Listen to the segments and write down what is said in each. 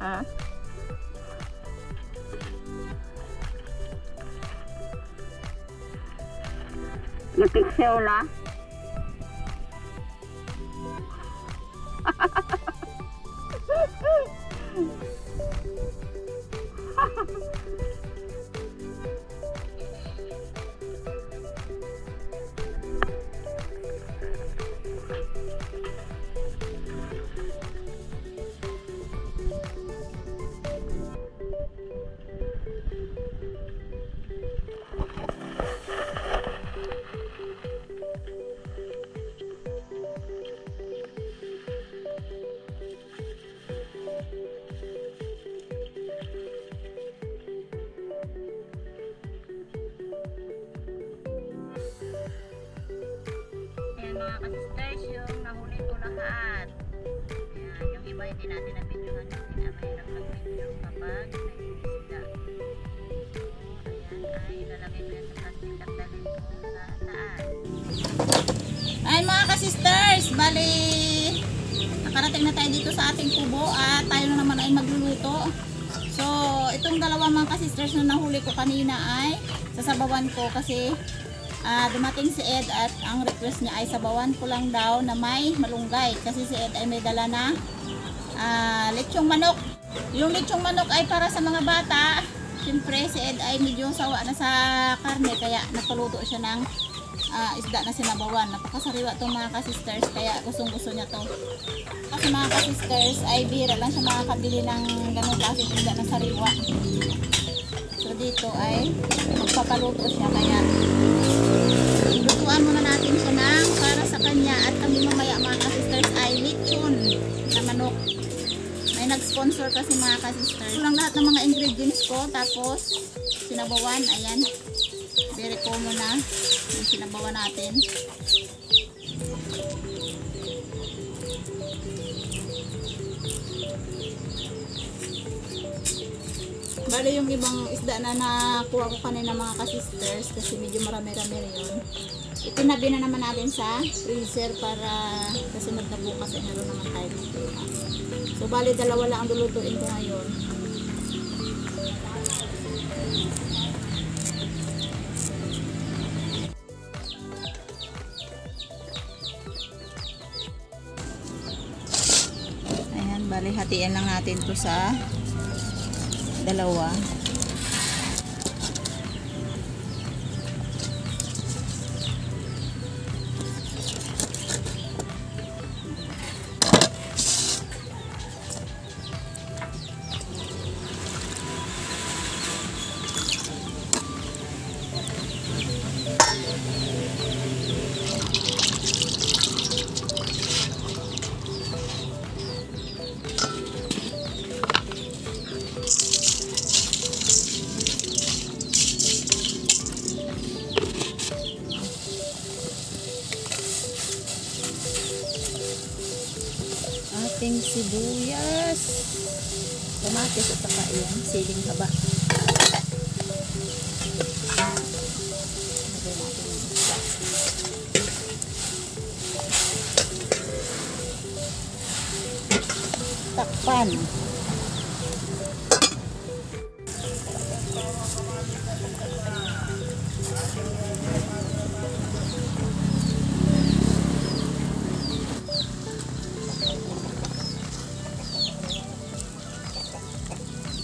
Ha? Napiksel na? Mga ka-sisters, yung nahuli ko lahat. Ayan, yung iba hindi natin na-videohan kasi na mahirap mag-video kapag may isda. So, ayan ay ilalagay ko yan sa plastic at dalhin ko sa taas. Ay mga ka-sisters, bali nakarating na tayo dito sa ating kubo at tayo na naman ay magluluto. So, itong dalawa mga ka-sisters na nahuli ko kanina ay sasabawan ko kasi dumating si Ed at ang request niya ay sabawan ko lang daw na may malunggay kasi si Ed ay may dala na lechong manok. Yung lechong manok ay para sa mga bata. Siyempre si Ed ay medyo sawa na sa karne kaya nagpaluto siya ng isda na sinabawan. Napakasariwa itong mga ka-sisters kaya gustong gusto niya to. Kasi mga ka-sisters ay bihira lang siya makakabili ng ganong klaseng isda na sariwa. So dito ay magpapaluto siya kaya lutuan muna natin siya ng para sa kanya at kami mamaya mga ka-sisters ay lechon na manok. May nag-sponsor kasi mga ka-sisters. Lang lahat ng mga ingredients ko tapos sinabawan, ayan. Very common na yung sinabawan natin. Bale yung ibang isda na nakuha ko kanina mga ka-sisters kasi medyo marami-rami yun. Itinabi na naman natin sa freezer para kasi magnabukas ay naroon naman tayo dito. So bale dalawa lang ang lulutuin ko ngayon. Ayan, bale hatiin lang natin to sa dalawa. Ating sibuyas, kamatis at saka yung siling haba. Takpan.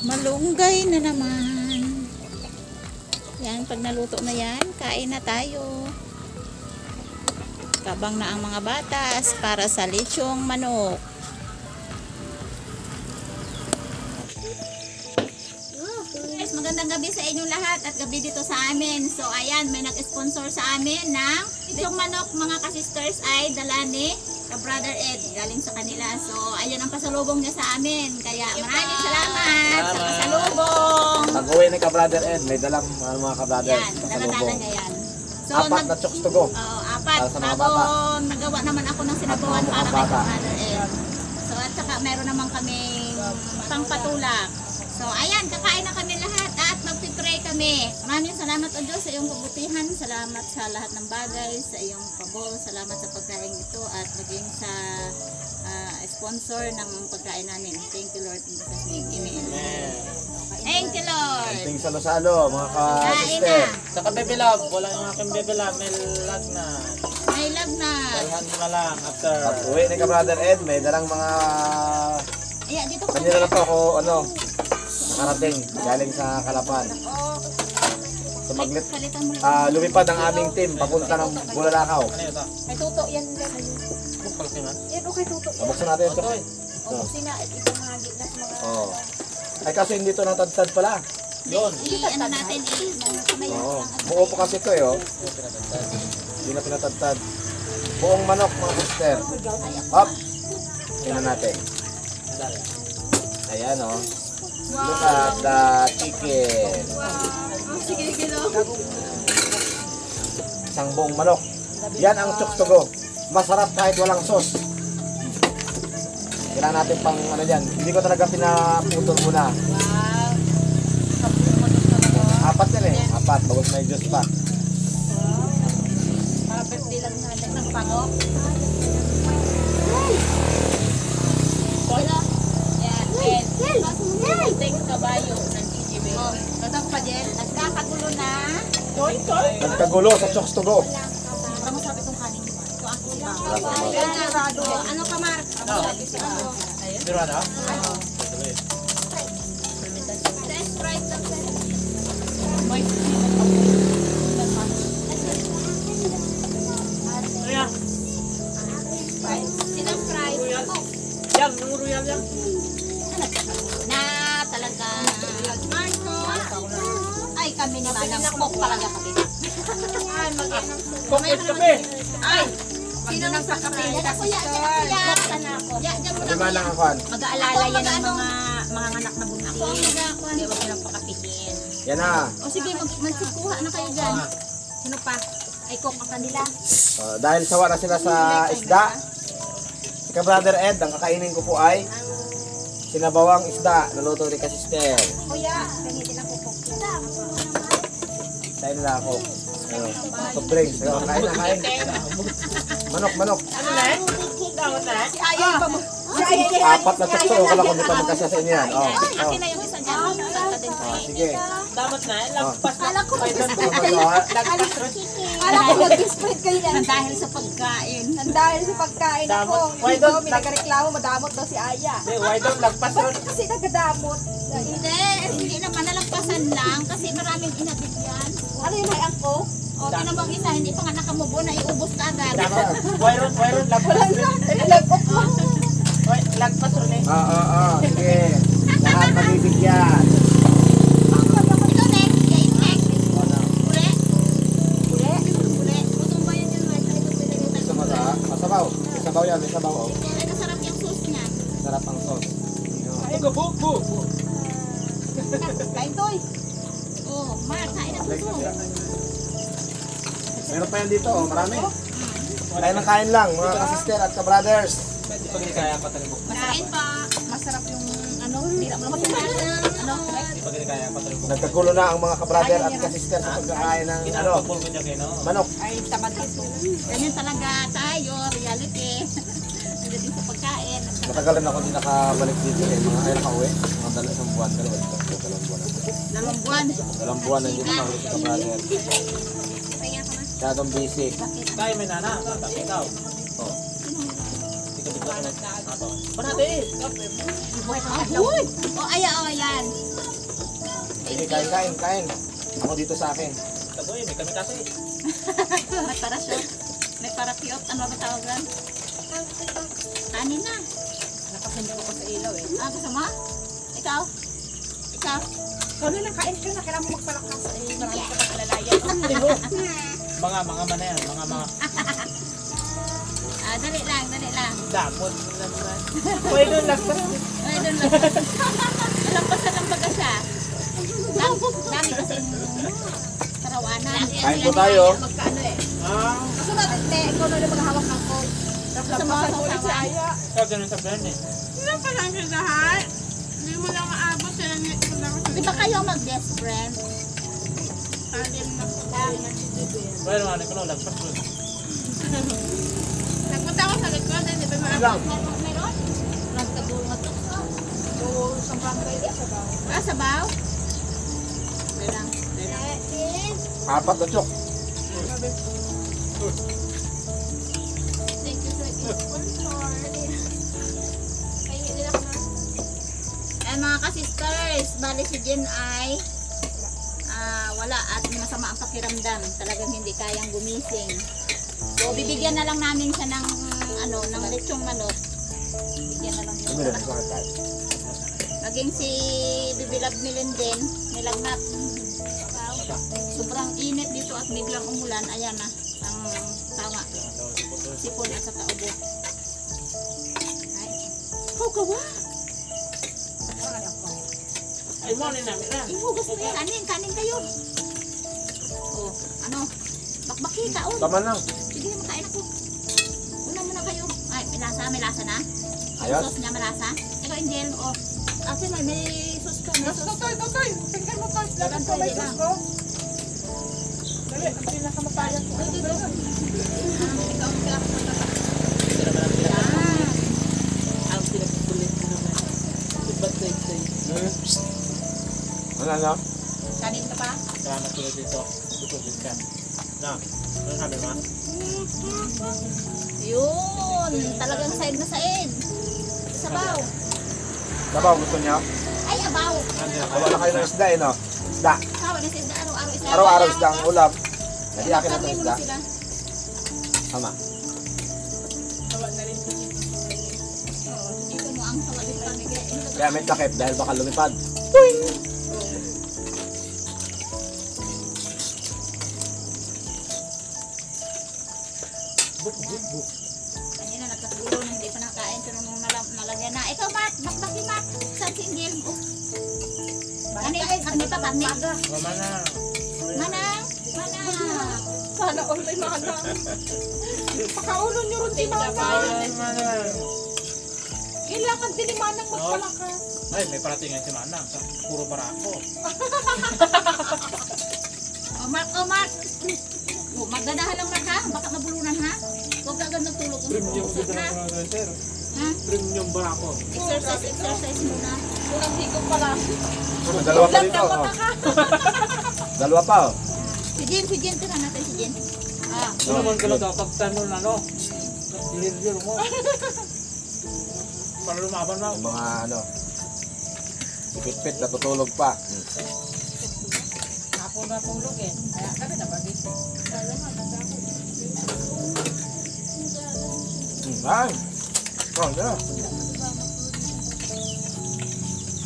Malunggay na naman. Yan, pag naluto na yan, kain na tayo. Kabang na ang mga batas para sa lechong manok. Guys, magandang gabi sa inyong lahat at gabi dito sa amin. So ayan, may nag-sponsor sa amin ng lechong manok mga ka-sisters ay dala ni Brother Ed, galing sa kanila. So, ayan ang pasalubong niya sa amin. Kaya maraming salamat sa pasalubong. Pag-uwi ni ka-Brother Ed, may dalang mga ka-Brother. Yan, dala-dala niya yan. So, apat na chokes to go. Apat. Bagong nagawa naman ako ng sinabawan para kay Brother Ed. So, at saka meron naman kaming pangpatulak. So, ayan, kakain na kami lahat at magpipray kami. Maraming salamat o Diyos sa iyong kabutihan. Salamat sa lahat ng bagay, sa iyong pabor. Salamat sa pagkain ito at maging sa sponsor ng pagkain namin. Thank you, Lord. In Jesus' name. Amen. Thank you, Lord. Ting salo-salo, mga Kain ka-sister. na. Sa Baby Love, wala yung aking Baby Love, may lag na. May love na. Dalhan mo na lang after. Pag uwi ni ka-brother Ed, may dalang mga... Ayan, dito ko. Kanina na po ako, nakarating, galing sa Kalapan. So Palitan mo lang. lumipad ang aming team, papunta ng Bulalakaw. Ano yun ito? May tuto yan sa'yo. Bukal ka man. Yan, okay, tuto yan. Nabuksan natin ito. Otoy. O, sina, ito mga gitnas mga... Oo. Ay kaso hindi ito natadtad pala. Yun. Ano natin, kamay Oo. lang. Buo po kasi ito Hindi na pinatadtad. Buong manok mga sister. Up! Tingnan natin. Ayan Look at the chicken. Sige, kilo. Isang buong manok. Yan ang chokes to go. Masarap kahit walang sauce. Kailangan natin pang dyan. Hindi ko talaga pinaputol muna. Wow. 4 yan 4. Bagos may juice pa. Para birthday lang natin. Ng pango. Yan. And thanks kabayo ng TGB. Oh, tatang pa din. Nagkakagulo na. Nagkagulo sa chokes to go. Sobrang masarap itong kanin. Ito ang sipa. Ano ka, Mark? Pero ano? Fresh fries lang sir. Kaya, Sinang fries? yan, yung royal yan. Na talaga. Marco. Ay, kami ni Manang Smoke talaga kami. Ay, Kokot kape. Ay, sino nang kakape? Yan ako yan. Buksan na ako. Yan mo Lima lang ang kwan. Mag-aalala yan ng mga anak na buntis. Ako ang mag-akuan. Kaya huwag nilang pakapihin. Yan na. O sige, magsikuha na kayo dyan. Sino pa? Ay, cook ang kanila. Dahil sawa na sila sa isda. Si ka-brother Ed, ang kakainin ko po ay sinabawang isda. Naluto ni ka-sister. Kuya, gamitin ako po. Kain nila ako. Soft drinks. Kain na, kain. Manok. Ano na eh? Dapat na eh? Si Ayan pa mo. Si Aya, 4 na chokes to go. Kala ko hindi pa magkasya sa inyo yan. Akin na yung isa dyan. Buksan ka din. Sige. Dapat na eh? Lagpas na. Kala ko Alam ko nag-spread kayo na. dahil sa pagkain. Dahil sa pagkain ako. Damot. Why Dito, don't- may nagreklamo, madamot daw si Aya. Hindi, why don't lagpas ron? Kasi nagadamot. Hindi naman nalagpasan lang kasi maraming inabit yan. Ano yung hayang ko? O, tinan mo ang isa, hindi pa nga nakamubo na iubos ka agad. Dapat. Why don't lagpas ron? Nag-off mo. Why, lagpas ron eh. Sige. Lahat mabibigyan. Ito next, guys, next. Ule? Ule? Utong ba yun yun, Mark? Ito pinagay Gusto mo sa masabaw? May sabaw yan, may sabaw. Ay, masarap yung sauce niya. Sarap ang sauce. Bu. Kain toy. Oh, Mark, kain na suso. Meron pa yan dito, marami. Kain na kain lang, mga ka-sister at ka-brothers. Pag hindi kaya patalibok. Kain pa. Masarap yung ano, hindi lang naman ano, correct? Pag hindi kaya patalibok. Nagkagulo na ang mga ka-brother at ka-sister sa pagkakain ng Kinakapul ko niya kayo, no? manok. Ay, tamad ito. Ganyan talaga tayo, reality. Pagdating sa pagkain. Matagal na ako hindi nakabalik dito mga ay nakauwi. Mga dalawang buwan, dalawang buwan. 2 buwan. Dalawang buwan na hindi nakauwi sa ka-brother. Masyadong busy. Kaya may nana. Tapos ikaw. Oh. Hindi ka bigla ka nag-ato. Panate eh. Uy! O, ayan. Sige, kain. Ako dito sa akin. Tagoy, may kami kasi. May parashoot. May parakyot. Ano ba tawagan? Kanin na. Nakasundo ko sa ilaw eh. Gusto mo? Ikaw? Kano lang kain ka na, kailangan mo magpalakas. Eh, marami ka pang alalayan. Mga na yan. Mga Dali lang. damot na naman. Why don't lagpas ron? Ay, doon lang. Alampasan lang baga siya. Dami kasi karawanan. Kain po tayo. Magkaano eh. Ah. Kaso natin, ikaw na yung maghahawak ng code. Gusto mo Lampasan mo ulit si sausawan? Aya. Ikaw ganun sa brand eh. Di ba kayo mag-best friend? Well, ano ko lagpas ron. Nagpunta ako sa likod, di ba Lang. Meron sabaw? Bilang. Apat na chok. Thank you sa sponsor. Pahingi nila ko na. Eh mga ka-sisters, bali si Jen ay wala at masama ang pakiramdam. Talagang hindi kayang gumising. So bibigyan na lang namin siya ng ng lechong manok. Bigyan na lang Kami yun. rin, bakit tayo? Maging si Bibilab Milen din, nilagnat. Sobrang init dito at biglang umulan. Ayan na, ang tawa. Sipon at saka ubo. Ay, kawa. Ay, mo na namin na. Ihugas mo yan. Kanin kayo. Oh, bakbaki ka. Oh. Tama lang. Sige, makain ako. Una muna kayo. Ay, may lasa na. Ayos. Sauce niya malasa. Ikaw, Angel, oh. Ate, may sauce ka. May Tos, sauce. totoy. Tingnan mo, Tos. Laban ko, may tos ko. Dali, ang pinakamapayat ko. Ikaw, ikaw. Ang pinagkulit ko naman. Iba't say. Ano? Kanin ka pa? Salamat ko dito. Tutugin ka. Na, ano sabi ma? Yun. Talagang said na said. Sabaw. Sabaw, gusto niya? Ay, abaw. Wala kayo ng isda, no? Isda. Sawa na sa isda. Araw-araw isda. Araw-araw isda ang ulam. Hindi akin na Sabi mo isda. na sila. Tama. Tawa na rin ko dito. Oo, dito mo ang sawa dito pamigay. Kaya may takip dahil baka lumipad. Kanina nagkasulo nung hindi pa nakain. Pero nung nalagyan na. Ikaw, Mark. Bakbaki, Mark. Saan si Angel? Oh. Karni pa, karni. Mama na. Manang. Manang. Sana all may mana. Pakaulo niyo rin si Mama. Kailangan din ni Manang magpalakas. Ay, may paratingan si Manang. Puro para ako. Oh, Mark. Oh, magdadahan lang, Mark, ha? Baka mabulunan, ha? Huwag ka agad nagtulog. Premium Usok, dito ha? na sir. Ha? Premium ba ako? Exercise muna. Unang higop pala. May dalawa pa dito, oh. Dalawa pa, oh. Si Jen, tira natin si Jen. Ah, Ano naman ka lang kapag tanong na no? Dilir mo. Para lumaban mo. Yung mga ipit-pit, natutulog pa. Ako na tulog eh. Kaya kami na bagay. Ay! Oh, yeah.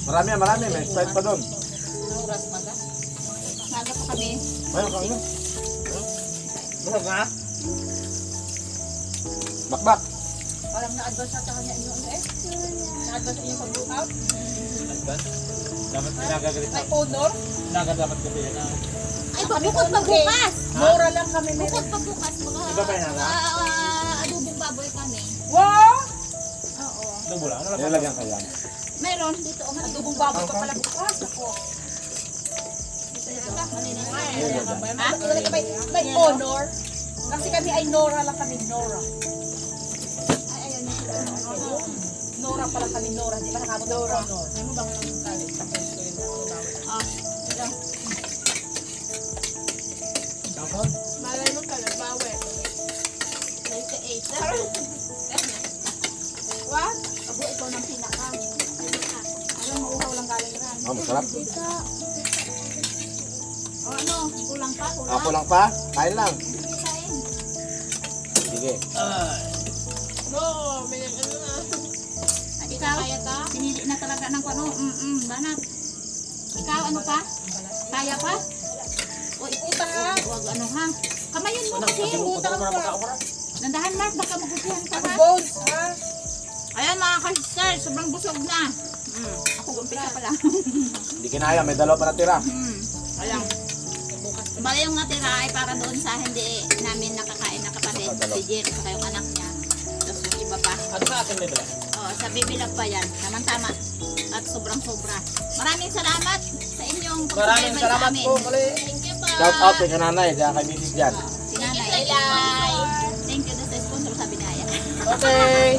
Marami. May Sprite pa doon. Oras maga. naga pa kami. Ayun, kain. Busog na? Bakbak. Parang na-advance na kanya inyo eh. Na-advance inyo pag-workout. Advance? Dapat nagagalit May ako. honor. Dapat ko yan na. Ay, bukod pa bukas. Mura lang kami Bukod meron. pa bukas. Iba pa yun, ha? Adobong baboy kami. Wow! Oo. Dubo lang. Ano lang? Nilagyan ka yan. Meron dito. Adobong baboy pa pala bukas. Ako. Dito yata. Malinis. May honor. Kasi kami ay Nora lang kami. Nora. Ay, ayun na sila. Nora pala kami. Nora. Di ba nakabot ng honor? Ano bang lang talit? Ah, ito. Dapat? Malay mo ka lang. Bawi. 98. What? Abo, ikaw ng pinaka. Alam mo, uhaw lang galing ran. Oh, masarap. Dito. O ano, kulang pa, kulang. Ako lang pa? Kain lang. Sige, kain. Sige. No, may ano na. At ikaw, pinili na talaga ng ano, banat. Ikaw, ano pa? Kaya pa? O, Utang ha. Huwag ano ha. Kamayin mo kasi. Utang ha. Nandahan, Mark, baka magupihan ka Ang ha. bones ha. Ayan mga ka-sister, sobrang busog na. Ako umpisa pa lang. Hindi kinaya, may dalawa pa natira. Ayan. Bale yung natira ay para doon sa hindi namin nakakain na kapatid. Si Jen, saka yung anak niya. Tapos yung iba pa. Ano sa akin nito? Oo, sa bibilag pa yan. Tama-tama. At sobrang-sobra. Maraming salamat sa inyong Maraming pagsubaybay sa salamat amin. po. Muli. Thank you po. Shout out kay kananay, kaya kay Mrs. Jan. Si Nanay. Thank you na sa sponsor sa binaya. Okay.